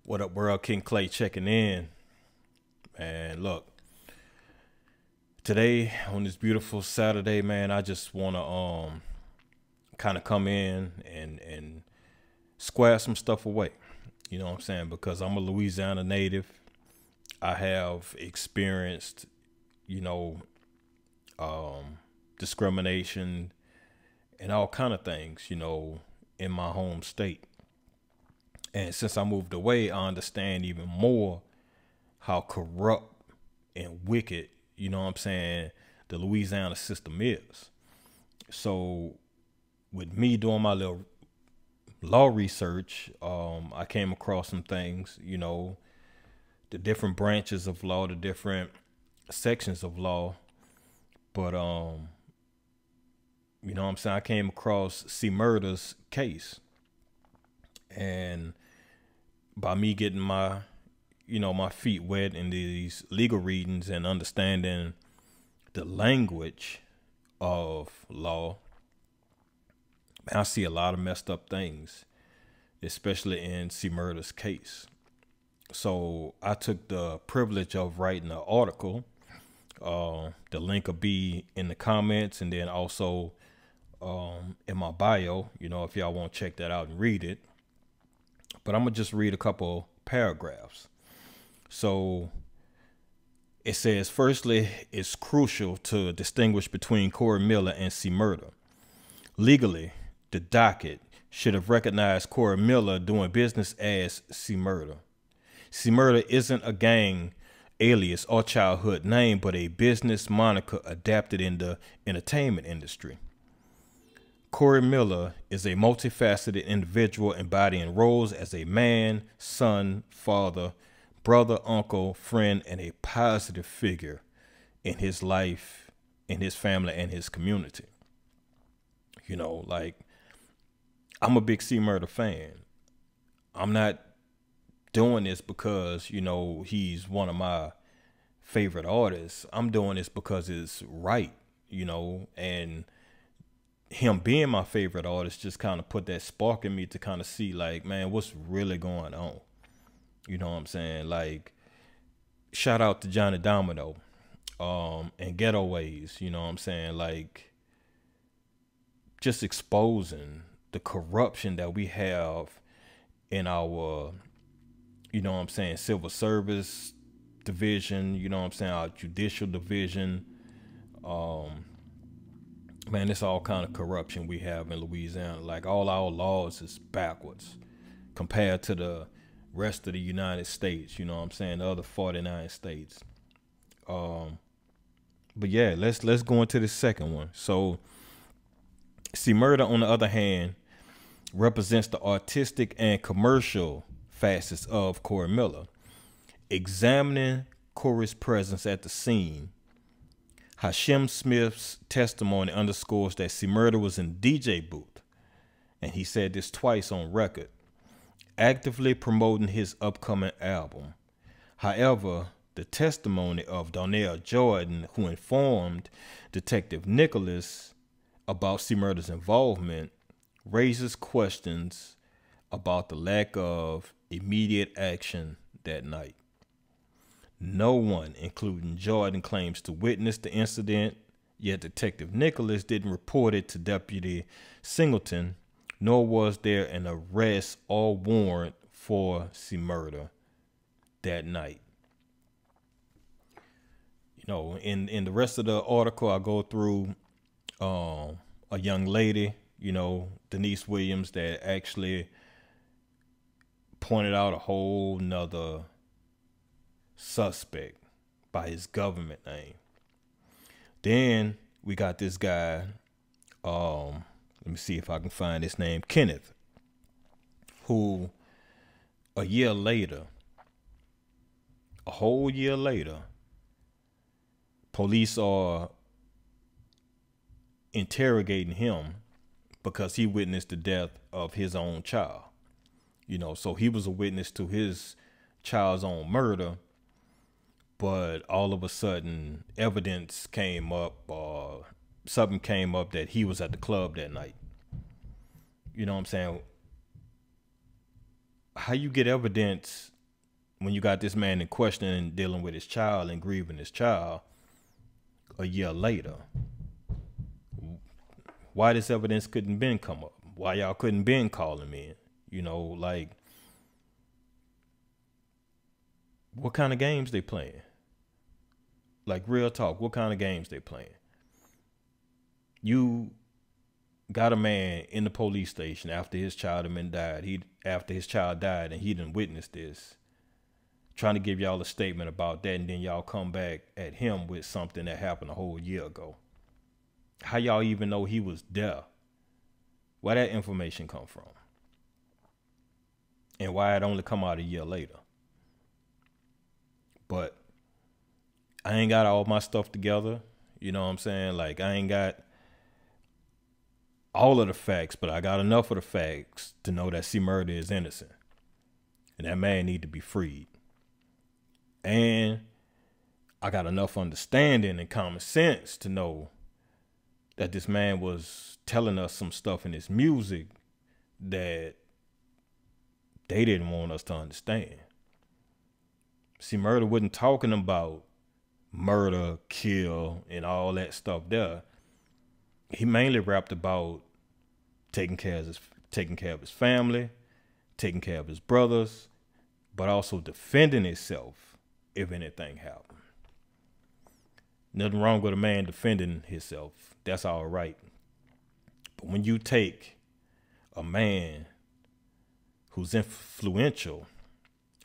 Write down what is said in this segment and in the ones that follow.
What up, world? King Clay checking in. And look, today on this beautiful Saturday, man, I just want to kind of come in and square some stuff away. You know what I'm saying? Because I'm a Louisiana native. I have experienced, you know, discrimination and all kind of things, in my home state. And since I moved away, I understand even more how corrupt and wicked, the Louisiana system is. So with me doing my little law research, I came across some things, the different branches of law, the different sections of law. But I came across C. Murder's case. And by me getting my feet wet in these legal readings and understanding the language of law, I see a lot of messed up things, especially in C. Murder's case. So I took the privilege of writing an article. The link will be in the comments, and then also in my bio, if y'all want to check that out and read it. But I'm going to just read a couple paragraphs. So it says, firstly, it's crucial to distinguish between Corey Miller and C. Murder. Legally, the docket should have recognized Corey Miller doing business as C. Murder. C. Murder isn't a gang alias or childhood name, but a business moniker adapted in the entertainment industry. Corey Miller is a multifaceted individual embodying roles as a man, son, father, brother, uncle, friend, and a positive figure in his life, in his family, and his community. I'm a big C. Murder fan. I'm not doing this because, he's one of my favorite artists. I'm doing this because it's right, and him being my favorite artist just kind of put that spark in me to kind of see, like, man, what's really going on? You know what I'm saying? Like, shout out to Johnny Domino and Ghetto Ways, you know what I'm saying? Like, just exposing the corruption that we have in our, civil service division, our judicial division. Man, it's all kind of corruption we have in Louisiana. Like, all our laws is backwards compared to the rest of the United States, the other 49 states. But yeah, let's go into the second one. So C. Murder, on the other hand, represents the artistic and commercial facets of Corey Miller. Examining Corey's presence at the scene, Hashim Smith's testimony underscores that C. Murder was in the DJ booth, and he said this twice on record, actively promoting his upcoming album. However, the testimony of Donnell Jordan, who informed Detective Nicholas about C. Murder's involvement, raises questions about the lack of immediate action that night. No one, including Jordan, claims to witness the incident, yet Detective Nicholas didn't report it to Deputy Singleton, nor was there an arrest or warrant for C. Murder that night. In the rest of the article, I go through a young lady, Denise Williams, that actually pointed out a whole nother suspect by his government name. Then we got this guy, let me see if I can find his name, Kenneth, who a whole year later, police are interrogating him because he witnessed the death of his own child. So he was a witness to his child's own murder, but all of a sudden evidence came up, something came up that he was at the club that night. You know what I'm saying? How you get evidence when you got this man in question and dealing with his child and grieving his child a year later, why this evidence couldn't been come up? Why y'all couldn't been call him in? You know, like, what kind of games they playing? Like, real talk, what kind of games they playing? You got a man in the police station after his child had been died. After his child died and he didn't witness this, trying to give y'all a statement about that, and then y'all come back at him with something that happened a whole year ago. How y'all even know he was there? Where that information come from? And why it only come out a year later? But I ain't got all my stuff together. You know what I'm saying? Like, I ain't got all of the facts, but I got enough of the facts to know that C. Murder is innocent. And that man need to be freed. And I got enough understanding and common sense to know that this man was telling us some stuff in his music that they didn't want us to understand. See, Murder wasn't talking about murder, kill, and all that stuff there. He mainly rapped about taking care of his family, taking care of his brothers, but also defending himself if anything happened. Nothing wrong with a man defending himself. That's all right. But when you take a man who's influential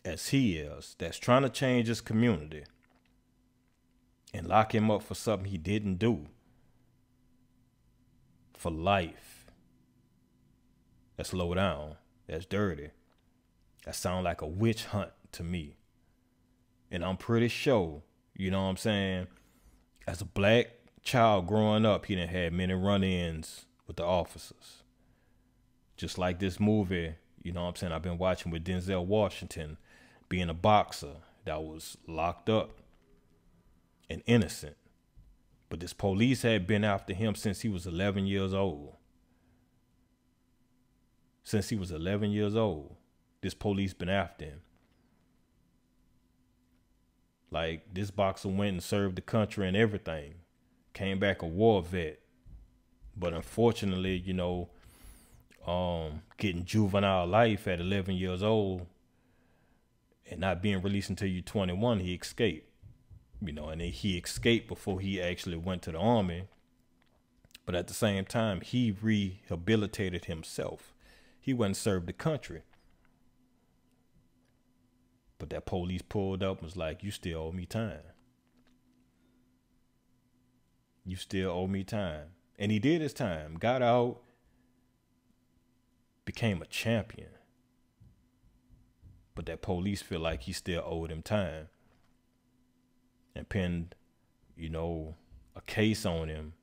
as he is, that's trying to change his community, and lock him up for something he didn't do, for life, that's low down, that's dirty. That sounds like a witch hunt to me. And I'm pretty sure, you know what I'm saying, as a black child growing up, he done had many run-ins with the officers. Just like this movie, you know what I'm saying, I've been watching with Denzel Washington, being a boxer that was locked up and innocent. But this police had been after him since he was 11 years old. Since he was 11 years old, this police been after him. Like, this boxer went and served the country and everything. Came back a war vet. But unfortunately, you know, getting juvenile life at 11 years old and not being released until you're 21, he escaped. You know, and he escaped before he actually went to the army. But at the same time, he rehabilitated himself. He went and served the country. But that police pulled up and was like, you still owe me time. You still owe me time. And he did his time, got out, became a champion. But that police feel like he still owed him time. And pinned, you know, a case on him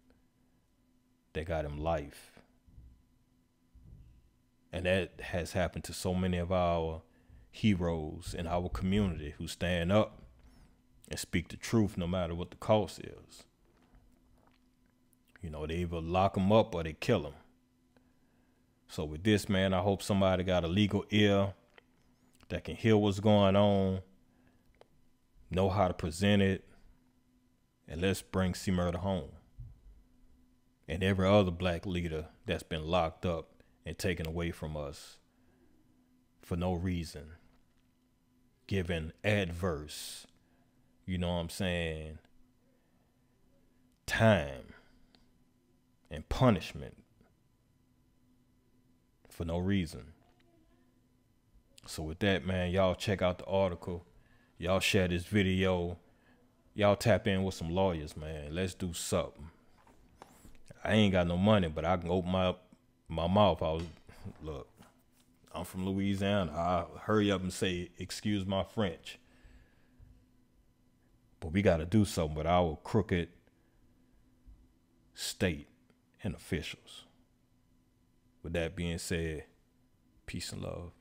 that got him life. And that has happened to so many of our heroes in our community who stand up and speak the truth no matter what the cost is. You know, they either lock them up or they kill them. So with this, man, I hope somebody got a legal ear that can hear what's going on, know how to present it, and let's bring C. Murder home. And every other black leader that's been locked up and taken away from us for no reason, given adverse, you know what I'm saying, time and punishment for no reason. So with that, man, y'all check out the article. Y'all share this video. Y'all tap in with some lawyers, man. Let's do something. I ain't got no money, but I can open my mouth. Look, I'm from Louisiana. I'll hurry up and say, excuse my French. But we got to do something with our crooked state and officials. With that being said, peace and love.